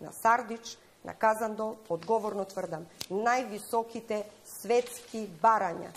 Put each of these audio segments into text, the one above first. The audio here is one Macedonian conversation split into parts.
на Сардич, на Казандол, одговорно тврдам, највисоките светски барања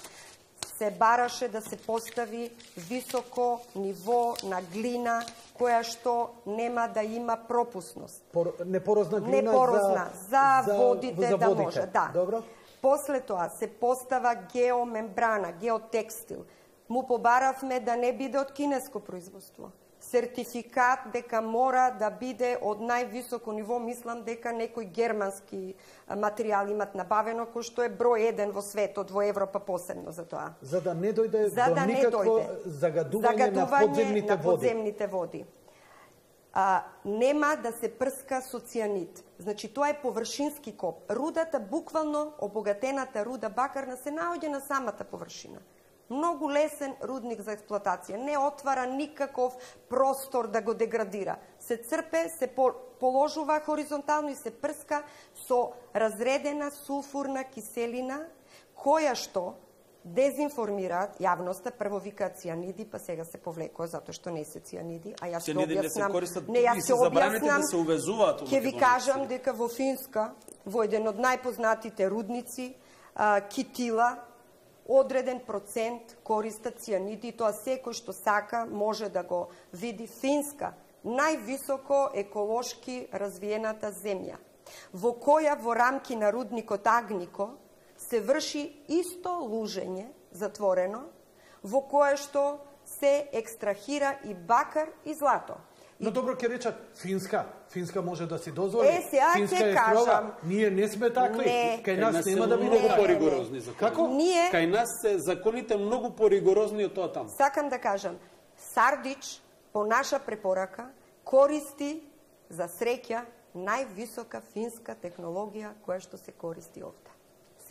се бараше да се постави високо ниво на глина која што нема да има пропусност. Непорозна глина непорозна за водите за да водите. може. Да. Добро. После тоа се постава геомембрана, геотекстил. Му побаравме да не биде од кинеско производство. Сертификат дека мора да биде од највисоко ниво, мислам дека некои германски материјали имат набавено, кој што е број 1 во светот, во Европа посебно за тоа. За да не дојде до никакво загадување на подземните води. Нема да се прска со цијанид. Значи, тоа е површински коп. Рудата, буквално обогатената руда бакарна, се наоѓа на самата површина. Многу лесен рудник за експлоатација. Не отвара никаков простор да го деградира. Се црпе, се положува хоризонтално и се прска со разредена сулфурна киселина, која што дезинформираат јавноста, прво викаат цијаниди, па сега се повлекува затоа што не се цијаниди, а јас се објаснам. Јас се објаснам, да се увезуваат. Ќе ви кажам дека во Финска, во еден од најпознатите рудници, Китила, одреден процент користат цијаниди, и тоа секој што сака може да го види. Финска, највисоко еколошки развиената земја, во која во рамки на рудникот Агнико се врши исто лужење затворено, во кое што се екстрахира и бакар и злато. Но добро ќе речат Финска. Финска може да си дозволи. Сега Финска ќе е кажам. строга. Ние не сме такви. Кај нас нема да биде многу поригорозни закони. Како? Кај нас се законите многу поригорозни од тоа таму. Сакам да кажам, Сардич по наша препорака користи за среќа највисока финска технологија која што се користи овде.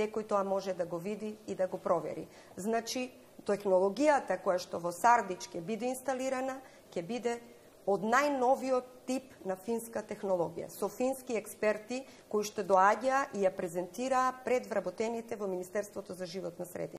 Секој тоа може да го види и да го провери. Значи, технологијата која што во Сардич ќе биде инсталирана, ќе биде од најновиот тип на финска технологија, со фински експерти кои што доаѓа и ја презентираа пред вработените во Министерството за животна средина.